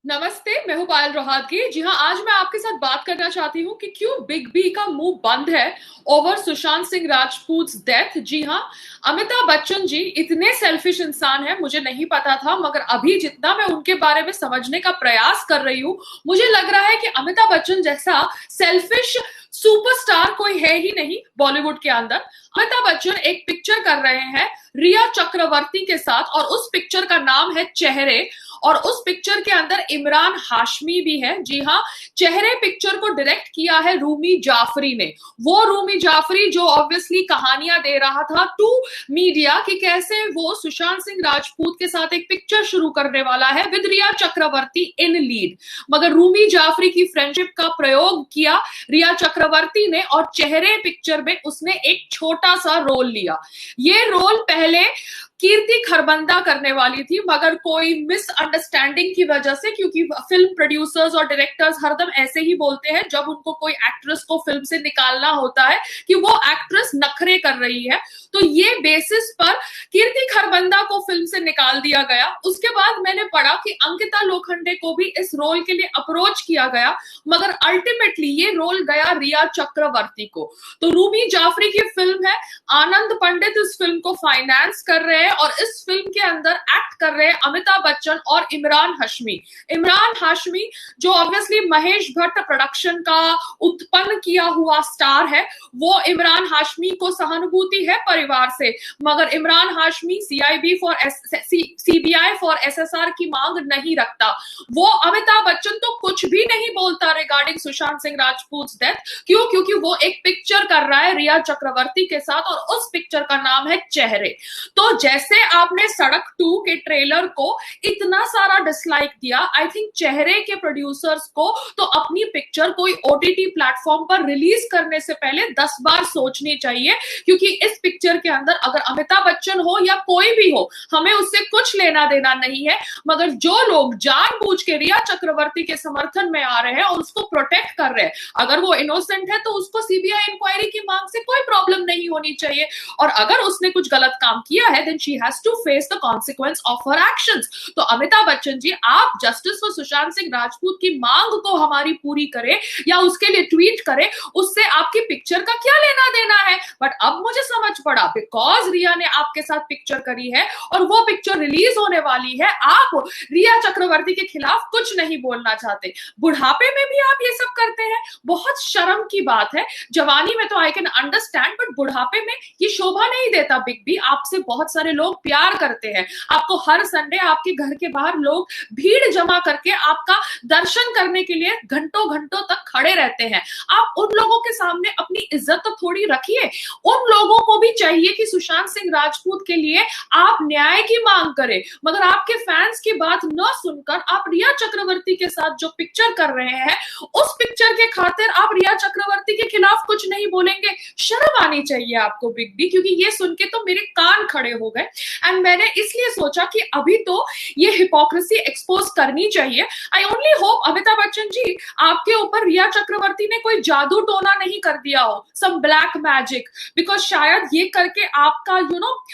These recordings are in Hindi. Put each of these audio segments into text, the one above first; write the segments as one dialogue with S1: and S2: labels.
S1: नमस्ते, मैं हूं पायल रोहतगी। जी हाँ, आज मैं आपके साथ बात करना चाहती हूँ कि क्यों बिग बी का मुंह बंद है ओवर सुशांत सिंह राजपूत डेथ। जी हाँ, अमिताभ बच्चन जी इतने सेल्फिश इंसान हैं, मुझे नहीं पता था, मगर अभी जितना मैं उनके बारे में समझने का प्रयास कर रही हूँ, मुझे लग रहा है कि अमिताभ बच्चन जैसा सेल्फिश सुपरस्टार कोई है ही नहीं बॉलीवुड के अंदर। अमिताभ बच्चन एक पिक्चर कर रहे हैं रिया चक्रवर्ती के साथ, और उस पिक्चर का नाम है चेहरे। और उस पिक्चर के अंदर इमरान हाशमी भी है। जी हाँ, चेहरे पिक्चर को डायरेक्ट किया है रूमी जाफरी ने। वो रूमी जाफरी जो ऑब्वियसली कहानियां दे रहा था टू मीडिया कि कैसे वो सुशांत सिंह राजपूत के साथ एक पिक्चर शुरू करने वाला है with Riya Chakraborty in lead. मगर रूमी जाफरी की फ्रेंडशिप का प्रयोग किया रिया चक्रवर्ती ने, और चेहरे पिक्चर में उसने एक छोटा सा रोल लिया। ये रोल पहले कीर्ति खरबंदा करने वाली थी, मगर कोई मिसअंडरस्टैंडिंग की वजह से, क्योंकि फिल्म प्रोड्यूसर्स और डायरेक्टर्स हरदम ऐसे ही बोलते हैं जब उनको कोई एक्ट्रेस को फिल्म से निकालना होता है कि वो एक्ट्रेस नखरे कर रही है, तो ये बेसिस पर कीर्ति खरबंदा को फिल्म से निकाल दिया गया। उसके बाद मैंने पढ़ा कि अंकिता लोखंडे को भी इस रोल के लिए अप्रोच किया गया, मगर अल्टीमेटली ये रोल गया रिया चक्रवर्ती को। तो रूमी जाफरी की फिल्म है, आनंद पंडित इस फिल्म को फाइनेंस कर रहे हैं, और इस फिल्म के अंदर एक्ट कर रहे हैं अमिताभ बच्चन और इमरान हाशमी। इमरान हाशमी जो ऑब्वियसली महेश भट्ट प्रोडक्शन का उत्पन्न किया हुआ स्टार है, वो इमरान हाशमी को सहानुभूति है परिवार से, मगर Imran Hashmi CBI for SSR की मांग नहीं रखता। वो अमिताभ बच्चन तो कुछ भी नहीं बोलता रिगार्डिंग सुशांत सिंह राजपूत डेथ। क्यों? क्योंकि वो एक पिक्चर कर रहा है रिया चक्रवर्ती के साथ, और उस पिक्चर का नाम है चेहरे। तो जैसे आपने सड़क 2 के ट्रेलर को इतना सारा डिसलाइक दिया, आई थिंक चेहरे के प्रोड्यूसर्स को तो अपनी पिक्चर कोई ओटीटी प्लेटफॉर्म पर रिलीज करने से पहले 10 बार सोचनी चाहिए, क्योंकि इस पिक्चर के अंदर अगर अमिताभ बच्चन हो या कोई भी हो, हमें उससे कुछ लेना देना नहीं है, मगर जो लोग जानबूझ के रिया चक्रवर्ती के समर्थन में आ रहे हैं और उसको प्रोटेक्ट कर रहे हैं, अगर वो इनोसेंट है तो उसको सीबीआई इंक्वायरी की मांग से कोई प्रॉब्लम नहीं होनी चाहिए, और अगर उसने कुछ गलत काम किया है then she has to face the consequence of her actions. तो अमिताभ बच्चन जी, आप जस्टिस फॉर सुशांत सिंह राजपूत की मांग को हमारी पूरी करें या उसके लिए ट्वीट करें, उससे आपकी पिक्चर का क्या लेना देना है। बट अब मुझे समझ पड़ा, बिकॉज रिया ने आपके साथ पिक्चर करी है और वो पिक्चर रिलीज होने वाली है, आप रिया चक्रवर्ती के खिलाफ कुछ नहीं बोलना चाहते। बुढ़ापे में भी आप ये सब करते हैं, बहुत शर्म की बात है। जवानी में तो आई कैन अंडरस्टैंड, बट बुढ़ापे में ये शोभा नहीं देता। बिग बी, आपसे बहुत सारे लोग प्यार करते हैं, आपको हर संडे आपके घर के बाहर लोग भीड़ जमा करके आपका दर्शन करने के लिए घंटों घंटों तक खड़े रहते हैं। आप उन लोगों के सामने अपनी इज्जत तो थोड़ी रखिए। उन लोगों को भी चाहिए कि सुशांत सिंह राजपूत के लिए आप न्याय की मांग करें, मगर आपके फैंस की बात न सुनकर आप रिया चक्रवर्ती के साथ जो पिक्चर कर रहे हैं, उस पिक्चर के खातिर आप रिया चक्रवर्ती के खिलाफ कुछ नहीं बोलेंगे। शर्म आनी चाहिए आपको बिग बी, क्योंकि ये सुन के तो मेरे कान खड़े हो गए। एंड मैंने इसलिए सोचा कि अभी तो ये हिपोक्रेसी एक्सपोज करनी चाहिए। I only hope Amitabh Bachchan ji, आपके ऊपर रिया चक्रवर्ती ने कोई जादू टोना नहीं कर दिया हो, सम ब्लैक मैजिक, बिकॉज शायद ये करके आपका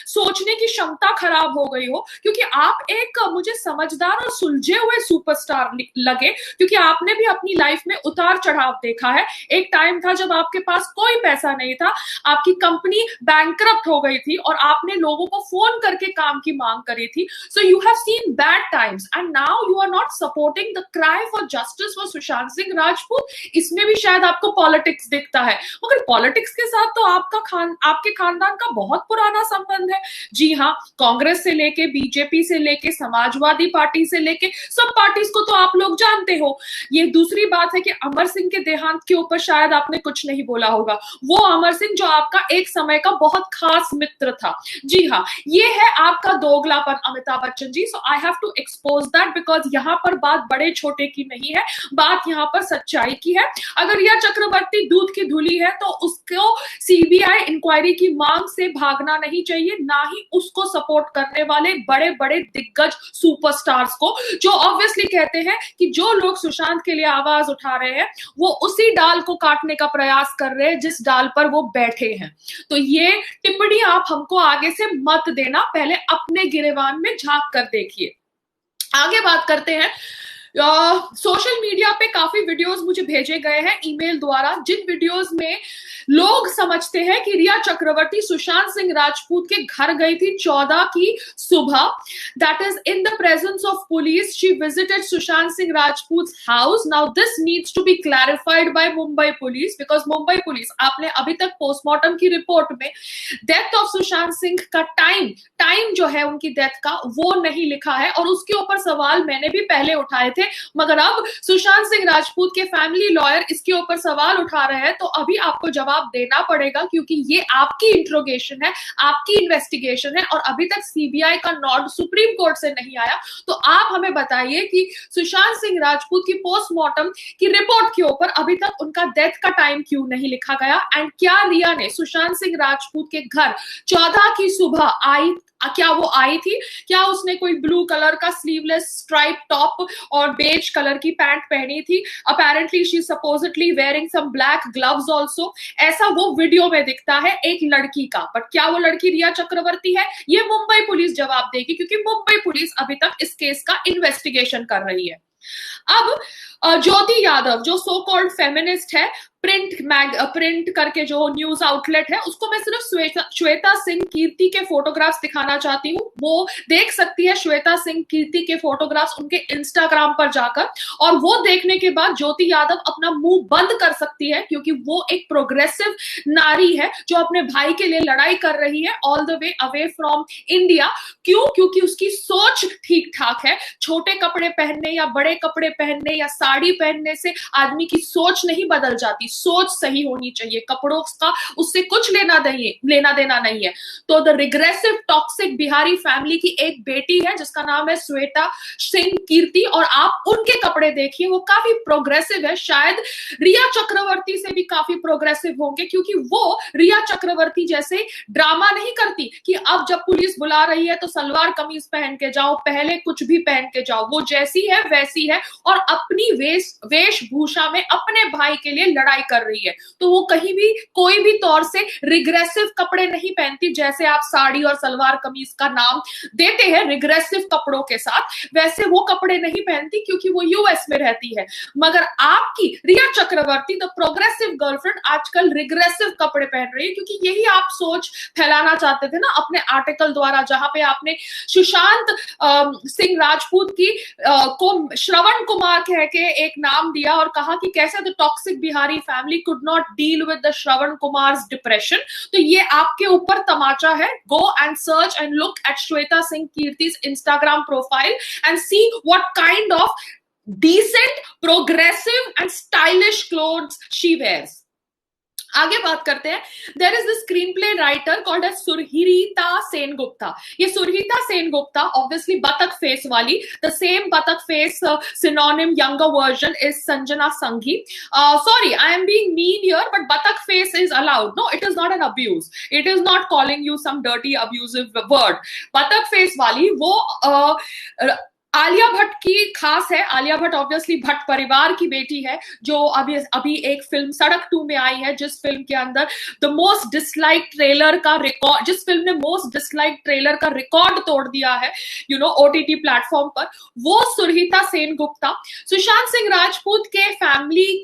S1: सोचने की क्षमता खराब हो गई हो, क्योंकि आप एक मुझे समझदार और सुलझे हुए सुपरस्टार लगे, क्योंकि आपने भी अपनी लाइफ में उतार चढ़ाव देखा है। एक टाइम था जब आपके पास कोई पैसा नहीं था, आपकी कंपनी बैंकरप्ट हो गई थी, और आपने लोगों को फोन करके काम की मांग करी थी। So you have seen bad times and now you are not supporting the cry for justice for Sushant Singh Rajput. इसमें भी शायद आपको पॉलिटिक्स दिखता है, मगर पॉलिटिक्स के साथ तो आपके खानदान का बहुत पुराना संबंध है। जी हाँ, कांग्रेस से लेके बीजेपी से लेके समाजवादी पार्टी से लेके सब पार्टीज को तो आप लोग जानते हो। ये दूसरी बात है कि अमर सिंह के देहांत के ऊपर शायद आपने कुछ नहीं बोला होगा। वो अमर सिंह जो आपका एक समय का बहुत खास मित्र था। जी हाँ, ये है आपका दोगलापन Amitabh Bachchan ji. So I have to expose that, because यहाँ पर बात बड़े छोटे की नहीं है, बात यहाँ पर सच्चाई की है। अगर यह चक्रवर्ती दूध की धुली है तो उसको सीबीआई इंक्वायरी की मांग से भागना नहीं चाहिए, ना ही उसको सपोर्ट करने वाले बड़े बड़े दिग्गज सुपरस्टार्स को, जो ऑब्वियसली कहते हैं कि जो लोग सुशांत के लिए आवाज उठा रहे हैं वो उसी डाल को काटने का प्रयास कर रहे हैं जिस डाल पर वो बैठे हैं। तो ये टिप्पणी आप हमको आगे से मत देना, पहले अपने गिरेबान में झांक कर देखिए। आगे बात करते हैं सोशल मीडिया पे काफी वीडियोस मुझे भेजे गए हैं ईमेल द्वारा, जिन वीडियोस में लोग समझते हैं कि रिया चक्रवर्ती सुशांत सिंह राजपूत के घर गई थी 14 की सुबह. That is in the presence of police. She visited Sushant Singh Rajput house. Now this needs to be clarified by Mumbai police, because Mumbai police, आपने अभी तक पोस्टमार्टम की रिपोर्ट में डेथ ऑफ सुशांत सिंह का टाइम जो है उनकी डेथ का वो नहीं लिखा है, और उसके ऊपर सवाल मैंने भी पहले उठाए थे, मगर अब सुशांत सिंह राजपूत के फैमिली लॉयर इसके ऊपर सवाल उठा रहे हैं. तो अभी आपको जवाब देना पड़ेगा, क्योंकि ये आपकी इंट्रोगेशन है, आपकी इन्वेस्टिगेशन है, और अभी तक सीबीआई का नॉड सुप्रीम कोर्ट से नहीं आया. तो आप हमें बताइए कि सुशांत सिंह राजपूत की पोस्टमार्टम की रिपोर्ट के ऊपर अभी तक उनका डेथ का टाइम क्यों नहीं लिखा गया, एंड क्या रिया ने सुशांत सिंह राजपूत के घर 14 की सुबह क्या वो आई थी? क्या उसने कोई ब्लू कलर का स्लीवलेस स्ट्राइप टॉप और बेज कलर की पैंट पहनी थी? Apparently she supposedly wearing some black gloves also. ऐसा वो वीडियो में दिखता है एक लड़की का. बट क्या वो लड़की रिया चक्रवर्ती है? ये मुंबई पुलिस जवाब देगी, क्योंकि मुंबई पुलिस अभी तक इस केस का इन्वेस्टिगेशन कर रही है. अब ज्योति यादव जो सो कॉल्ड फेमिनिस्ट है, प्रिंट करके जो न्यूज आउटलेट है, उसको मैं सिर्फ श्वेता सिंह कीर्ति के फोटोग्राफ्स दिखाना चाहती हूँ. वो देख सकती है श्वेता सिंह कीर्ति के फोटोग्राफ्स उनके इंस्टाग्राम पर जाकर, और वो देखने के बाद ज्योति यादव अपना मुंह बंद कर सकती है, क्योंकि वो एक प्रोग्रेसिव नारी है जो अपने भाई के लिए लड़ाई कर रही है all the way away from India. क्यों? क्योंकि उसकी सोच ठीक ठाक है. छोटे कपड़े पहनने या बड़े कपड़े पहनने या साड़ी पहनने से आदमी की सोच नहीं बदल जाती. सोच सही होनी चाहिए. कपड़ों का उससे कुछ लेना देना नहीं है. तो the regressive toxic Bihari family की एक बेटी है जिसका नाम है श्वेता सिंह कीर्ति, और आप उनके कपड़े देखिए, वो काफी प्रोग्रेसिव है. शायद रिया चक्रवर्ती से भी काफी प्रोग्रेसिव होंगे, क्योंकि वो रिया चक्रवर्ती जैसे ड्रामा नहीं करती कि अब जब पुलिस बुला रही है तो सलवार कमीज पहन के जाओ, पहले कुछ भी पहन के जाओ. वो जैसी है वैसी है, और अपनी वेशभूषा में अपने भाई के लिए लड़ाई कर रही है. तो वो कहीं भी कोई भी तौर से रिग्रेसिव कपड़े नहीं पहनती. जैसे आप साड़ी और सलवार कमीज का नाम देते हैं रिग्रेसिव कपड़ों के साथ, वैसे वो कपड़े नहीं पहनती, क्योंकि वो यूएस में रहती है. मगर आपकी रिया चक्रवर्ती द प्रोग्रेसिव गर्लफ्रेंड आजकल रिग्रेसिव कपड़े पहन रही है, क्योंकि यही आप सोच फैलाना चाहते थे ना अपने आर्टिकल द्वारा, जहां पे आपने सुशांत सिंह राजपूत की को श्रवण कुमार कह के एक नाम दिया और कहा कि कैसे the toxic Bihari family could not deal with the Shravan Kumar's depression. तो ये आपके ऊपर तमाचा है. Go and search and look at Shweta Singh Kirti's Instagram profile and see what kind of decent, progressive and stylish clothes she wears. आगे बात करते हैं. There is the screenplay writer called as Surhita Sengupta. ये सुरहिता सेनगुप्ता ऑब्वियसली बतख फेस वाली, the same batakh face synonym younger version is Sanjana Sanghi. Sorry, I am being mean here, but batakh face is allowed. No, it is not an abuse. It is not calling you some dirty abusive word. बतख फेस वाली वो आलिया भट्ट की खास है. आलिया भट्ट ऑब्वियसली भट्ट परिवार की बेटी है, जो अभी एक फिल्म सड़क 2 में आई है, जिस फिल्म के अंदर द मोस्ट डिसलाइक ट्रेलर का रिकॉर्ड, जिस फिल्म ने मोस्ट डिसलाइक ट्रेलर का रिकॉर्ड तोड़ दिया है ओटीटी प्लेटफॉर्म पर, वो सुरहिता सेनगुप्ता सुशांत सिंह राजपूत के फैमिली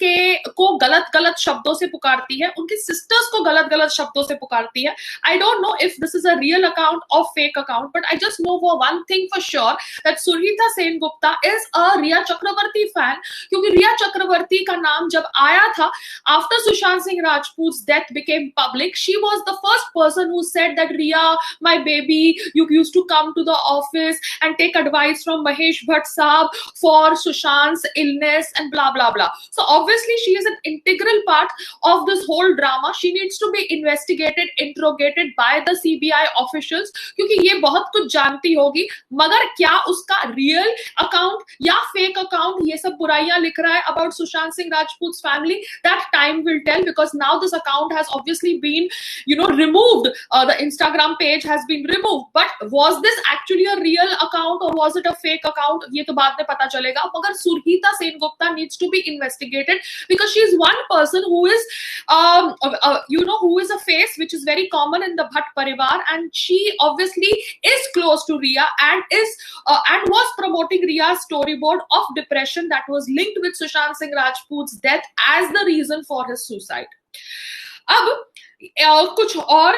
S1: को गलत शब्दों से पुकारती है, उनकी सिस्टर्स को गलत शब्दों से पुकारती है. I don't know if this is a real account और fake account, but I just know one thing for sure, that Surhita Sengupta is a Rhea Chakraborty fan. क्योंकि रिया चक्रवर्ती का नाम जब आया था after Sushant Singh Rajput's death became public, she was the first person who said that Riya, my baby, you used to come to the office and take advice from Mahesh Bhatt Saab for Sushant's illness and blah blah blah. So obviously she is an integral part of this whole drama. She needs to be investigated, interrogated by the CBI officials, क्योंकि ये बहुत कुछ जानती होगी. मगर क्या उसका रियल अकाउंट या फेक अकाउंट ये सब बुराइयां लिख रहा है about Sushant Singh Rajput family, that time will tell, because now this account has obviously been removed. The Instagram page has been removed, but was this actually a real account or was it a fake account? ये तो बाद में पता चलेगा. मगर सुरहिता Sengupta needs to be investigated, because she is one person who is who is a face which is very common in the Bhatt parivar, and she obviously is close to Riya and was promoting Ria's storyboard of depression that was linked with Sushant Singh Rajput's death as the reason for his suicide. अब कुछ और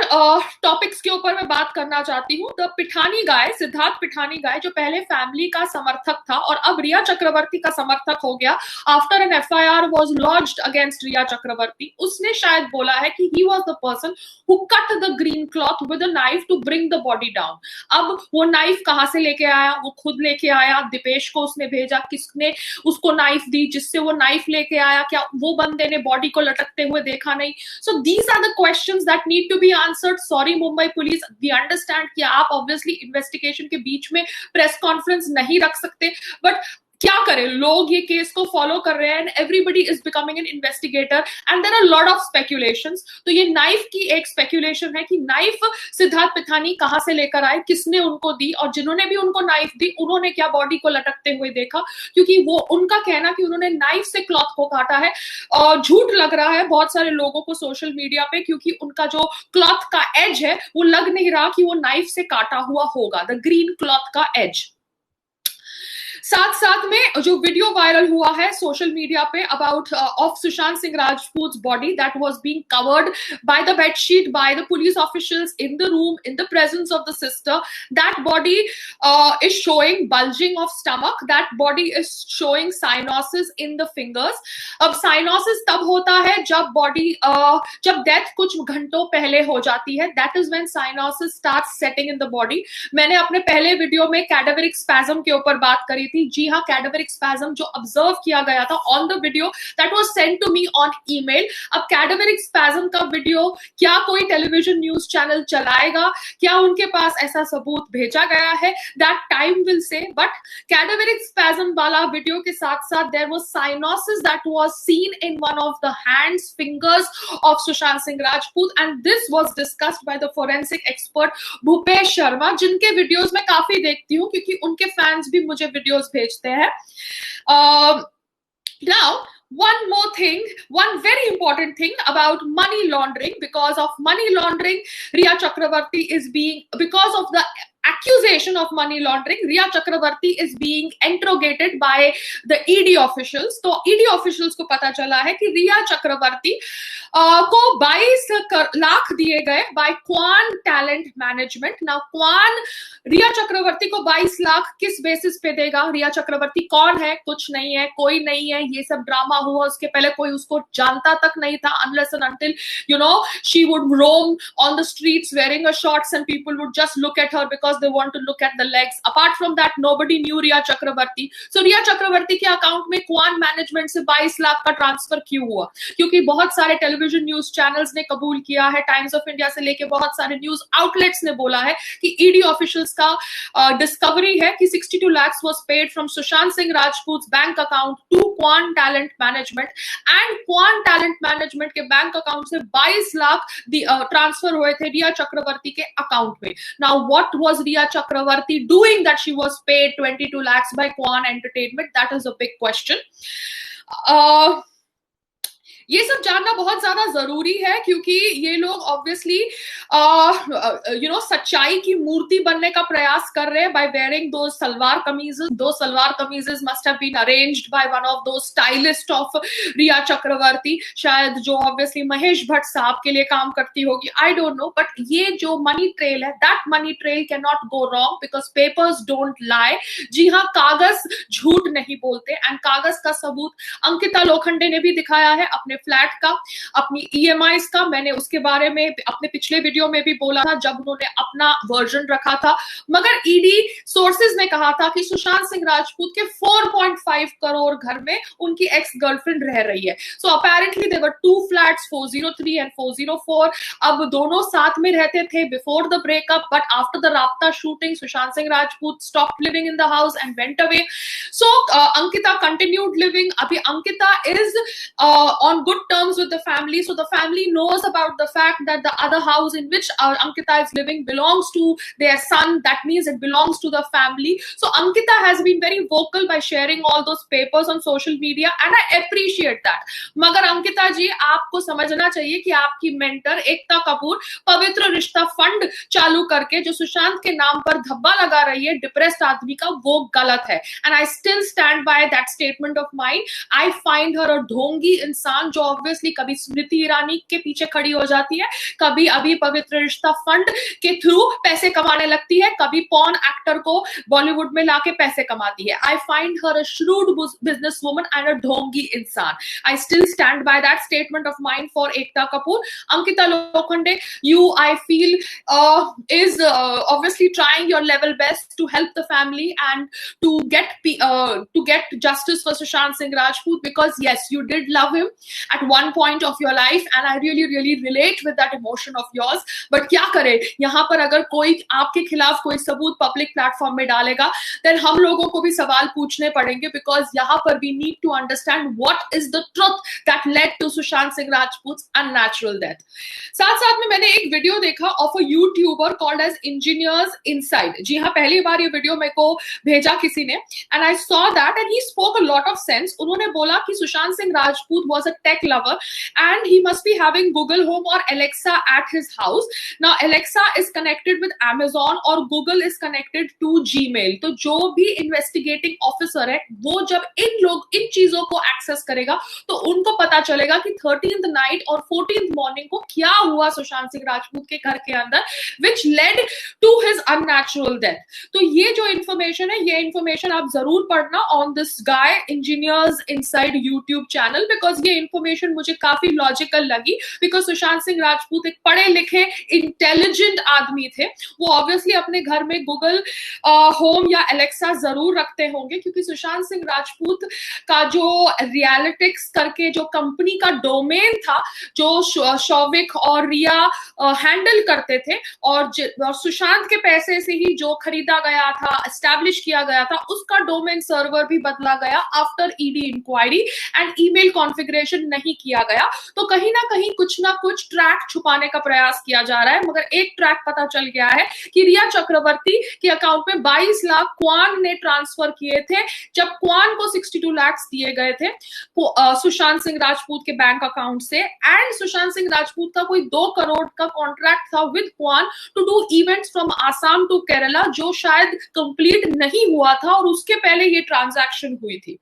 S1: टॉपिक्स के ऊपर मैं बात करना चाहती हूँ। द पिठानी गाय, सिद्धार्थ पिठानी गाय, जो पहले फैमिली का समर्थक था और अब रिया चक्रवर्ती का समर्थक हो गया after an FIR was launched against Rhea Chakraborty, उसने शायद बोला है कि he was the person who cut the green cloth with a knife to bring the body down. अब वो नाइफ कहाँ से लेके आया? वो खुद लेके आया, दीपेश को उसने भेजा, किसने उसको नाइफ दी जिससे वो नाइफ लेके आया? क्या वो बंदे ने बॉडी को लटकते हुए देखा नहीं? So these are the questions that need to be answered. Sorry Mumbai police, we understand कि आप obviously investigation के बीच में press conference नहीं रख सकते, but क्या करें, लोग ये केस को फॉलो कर रहे हैं and everybody is becoming an investigator and there are a lot of speculations. तो ये नाइफ की एक स्पेकुलेशन है कि नाइफ सिद्धार्थ पिठानी कहाँ से लेकर आए, किसने उनको दी, और जिन्होंने भी उनको नाइफ दी उन्होंने क्या बॉडी को लटकते हुए देखा? क्योंकि वो उनका कहना कि उन्होंने नाइफ से क्लॉथ को काटा है और झूठ लग रहा है बहुत सारे लोगों को सोशल मीडिया पे, क्योंकि उनका जो क्लॉथ का एज है वो लग नहीं रहा कि वो नाइफ से काटा हुआ होगा, द ग्रीन क्लॉथ का एज। साथ साथ में जो वीडियो वायरल हुआ है सोशल मीडिया पे about of Sushant Singh Rajput's body that was being covered by the bed sheet by the police officials in the room in the presence of the sister, that body is showing bulging of stomach, that body is showing cyanosis in the fingers. अब cyanosis तब होता है जब बॉडी जब डेथ कुछ घंटों पहले हो जाती है, that is when cyanosis starts setting in the body. मैंने अपने पहले वीडियो में cadaveric spasm के ऊपर बात करी थी। जी हाँ, कैडेवरिक स्पैज्म जो ऑब्जर्व किया गया था on the video that was sent to me on email. अब कैडेवरिक स्पैज्म का वीडियो क्या कोई टेलीविजन न्यूज चैनल चलाएगा? क्या उनके पास ऐसा सबूत भेजा गया है? That time will say, but cadaveric spasm वाला वीडियो के साथ साथ there was cyanosis that was seen in one of the hands, fingers of Sushant Singh Rajput and this was discussed by the forensic expert Bhupesh Sharma, जिनके वीडियोस मैं काफी देखती हूँ क्योंकि उनके फैंस भी मुझे वीडियोस भेजते हैं। Now, one more thing, one very important thing about money laundering. Because of money laundering, Riya Chakravarty is being, because of the accusation of money laundering, Riya Chakravarty is being interrogated by the ED officials. तो ED officials को पता चला है कि रिया चक्रवर्ती को 22 लाख दिए गए by Quan Talent Management. Now Quan रिया चक्रवर्ती को 22 लाख किस बेसिस पे देगा? रिया चक्रवर्ती कौन है? कुछ नहीं है, कोई नहीं है। ये सब ड्रामा हुआ, उसके पहले कोई उसको जानता तक नहीं था, unless and until you know she would roam on the streets wearing a shorts and people would just look at her because they want to look at the legs. Apart from that, nobody knew Riya Chakravarty. So Riya Chakravarty के अकाउंट में Quan मैनेजमेंट से 22 लाख का ट्रांसफर क्यों हुआ? क्योंकि बहुत सारे टेलीविजन न्यूज चैनल्स ने कबूल किया है, टाइम्स ऑफ इंडिया से लेके बहुत सारे न्यूज आउटलेट्स ने बोला है कि ईडी ऑफिशियल्स का डिस्कवरी है कि 62 lakhs was paid from Sushant Singh Rajput's bank account to Quan Talent Management and Quan Talent Management के बैंक अकाउंट से 22 लाख ट्रांसफर हुए थे रिया चक्रवर्ती के अकाउंट में। Now what was Riya Chakravarty doing that she was paid 22 lakhs by Quan Entertainment? That is a big question. ये सब जानना बहुत ज्यादा जरूरी है क्योंकि ये लोग ऑब्वियसली सच्चाई की मूर्ति बनने का प्रयास कर रहे हैं by wearing those सलवार कमीजेस। दो salwar कमीजेस must have been arranged by one of those stylists of रिया चक्रवर्ती, शायद जो ऑब्वियसली महेश भट्ट साहब के लिए काम करती होगी, आई डोंट नो। बट ये जो मनी ट्रेल है, that money trail can not go wrong because papers don't lie. जी हाँ, कागज झूठ नहीं बोलते एंड कागज का सबूत अंकिता लोखंडे ने भी दिखाया है अपने फ्लैट का, अपनी ईएमआईज का। मैंने उसके बारे में अपने पिछले वीडियो में भी बोला था जब उन्होंने अपना वर्जन रखा था। मगर ईडी सोर्सेज ने कहा था कि सुशांत सिंह राजपूत के 4.5 करोड़ घर में उनकी एक्स गर्लफ्रेंड रह रही है। So apparently there were 2 flats 403 and 404। अब दोनों साथ में रहते थे before the breakup, but after the Raabta shooting Sushant Singh Rajput stopped living in the house and went away. So Ankita continued living. अभी Ankita is on good terms with the family, so the family knows about the fact that the other house in which Ankita is living belongs to their son. That means it belongs to the family. So Ankita has been very vocal by sharing all those papers on social media, and I appreciate that. मगर अंकिता जी, आपको समझना चाहिए कि आपकी मेंटर एकता कपूर पवित्र रिश्ता फंड चालू करके जो सुशांत के नाम पर धब्बा लगा रही है डिप्रेस्ड आदमी का, वो गलत है. And I still stand by that statement of mind. I find her a ढोंगी इंसान जो ऑब्वियसली कभी स्मृति ईरानी के पीछे खड़ी हो जाती है, कभी अभी पवित्र रिश्ता फंड के थ्रू पैसे कमाने लगती है, कभी पॉर्न एक्टर को बॉलीवुड में लाके पैसे कमाती है. आई find her a shrewd business woman and अ ढोंगी इंसान. I still stand by that statement of mine for Ekta Kapoor. Ankita Lokhande, you, I feel, is obviously trying your level best to help the family and to get justice for Sushant Singh Rajput, because yes, you did love him at one point of your life, and I really relate with that emotion of yours. But क्या करे, यहाँ पर अगर कोई आपके खिलाफ कोई सबूत पब्लिक प्लेटफॉर्म में डालेगा, then हम लोगों को भी सवाल पूछने पड़ेंगे, because यहाँ पर we need to understand what is the truth that led to Sushant Singh Rajput's unnatural death. साथ साथ में मैंने एक वीडियो देखा of a YouTuber called as Engineers Inside. जी हाँ, पहली बार ये वीडियो मेरे को भेजा किसी ने, and I saw that and he spoke a lot of sense. उन्होंने बोला कि Sushant Singh Rajput was a tech lover and he must be having Google Home or Alexa at his house. Now Alexa is connected with Amazon और Google is connected to Gmail. तो जो भी investigating officer है, वो जब इन चीजों को एक्सेस करेगा तो उनको पता चलेगा कि 13th नाइट और 14th मॉर्निंग को क्या हुआ सुशांत सिंह राजपूत के घर के अंदर, which led to his unnatural death. तो ये जो इंफॉर्मेशन है, ये इंफॉर्मेशन आप जरूर पढ़ना on this guy Engineers Inside YouTube channel, because ये इंफॉर्मेशन मुझे काफी लॉजिकल लगी, because सुशांत सिंह राजपूत एक पढ़े लिखे इंटेलिजेंट आदमी थे. वो ऑब्वियसली अपने घर में गूगल होम या एलेक्सा जरूर रखते होंगे, क्योंकि सुशांत सिंह राजपूत का जो रियलिटिक्स करके जो कंपनी का डोमेन था, जो शौविक और रिया हैंडल करते थे, और सुशांत के पैसे से ही जो खरीदा गया था, एस्टैब्लिश किया गया था, उसका डोमेन सर्वर भी बदला गया after ED inquiry, and email configuration नहीं किया गया. तो कहीं ना कहीं कुछ ना कुछ ट्रैक छुपाने का प्रयास किया जा रहा है. मगर एक ट्रैक पता चल गया है कि रिया चक्रवर्ती के अकाउंट में 22 लाख क्वान ने ट्रांसफर किए थे, जब क्वान को 62 लाख दिए गए थे सुशांत सिंह राजपूत के बैंक अकाउंट से. एंड सुशांत सिंह राजपूत का कोई 2 करोड़ का कॉन्ट्रैक्ट था with Kwan to do events from Assam to Kerala, जो शायद कंप्लीट नहीं हुआ था और उसके पहले ये ट्रांजैक्शन हुई थी.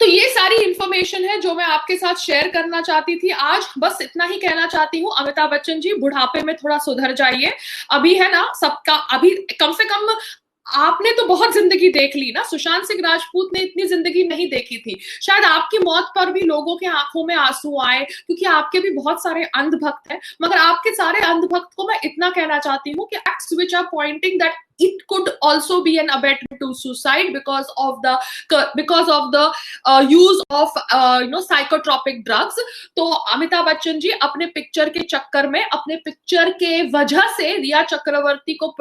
S1: तो ये सारी इंफॉर्मेशन है जो मैं आपके साथ शेयर करना चाहती थी आज. बस इतना ही कहना चाहती हूँ, अमिताभ बच्चन जी, बुढ़ापे में थोड़ा सुधर जाइए. अभी है ना सबका, अभी कम से कम आपने तो बहुत जिंदगी देख ली ना. सुशांत सिंह राजपूत ने इतनी जिंदगी नहीं देखी थी. शायद आपकी मौत पर भी लोगों के आंखों में आंसू आए, क्योंकि आपके भी बहुत सारे अंधभक्त हैं. मगर आपके सारे अंधभक्त को मैं इतना कहना चाहती हूँ कि acts which are pointing that it could also be an abetment to suicide because of the use of psychotropic drugs. तो अमिताभ बच्चन जी अपने पिक्चर के चक्कर में, अपने पिक्चर के वजह से रिया चक्रवर्ती को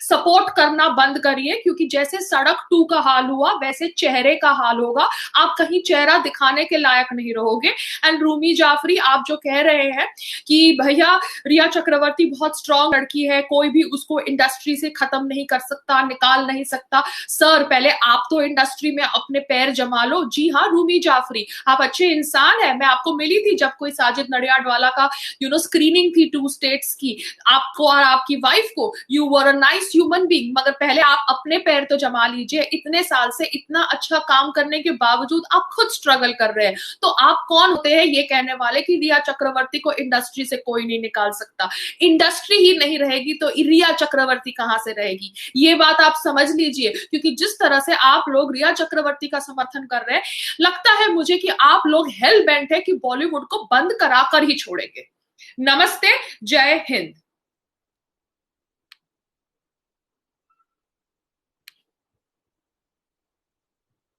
S1: सपोर्ट करना बंद करिए, क्योंकि जैसे सड़क 2 का हाल हुआ वैसे चेहरे का हाल होगा. आप कहीं चेहरा दिखाने के लायक नहीं रहोगे. एंड रूमी जाफरी, आप जो कह रहे हैं कि भैया रिया चक्रवर्ती बहुत स्ट्रांग लड़की है, कोई भी उसको इंडस्ट्री से खत्म नहीं कर सकता, निकाल नहीं सकता. सर, पहले आप तो इंडस्ट्री में अपने पैर जमा लो. जी हाँ रूमी जाफरी, आप अच्छे इंसान है. मैं आपको मिली थी जब कोई साजिद नडियाडवाला का स्क्रीनिंग थी 2 स्टेट्स की, आपको और आपकी वाइफ को. You were a nice human being. मगर पहले आप अपने पैर तो जमा लीजिए. इतने साल से इतना अच्छा काम करने के बावजूद आप खुद स्ट्रगल कर रहे हैं. तो आप कौन होते हैं ये कहने वाले कि रिया चक्रवर्ती को इंडस्ट्री से कोई नहीं निकाल सकता? इंडस्ट्री ही नहीं रहेगी तो रिया चक्रवर्ती कहां से रहेगी? ये बात आप समझ लीजिए, क्योंकि जिस तरह से आप लोग रिया चक्रवर्ती का समर्थन कर रहे हैं, लगता है मुझे कि आप लोग हेल बेंट है कि बॉलीवुड को बंद कराकर ही छोड़ेंगे. नमस्ते, जय हिंद.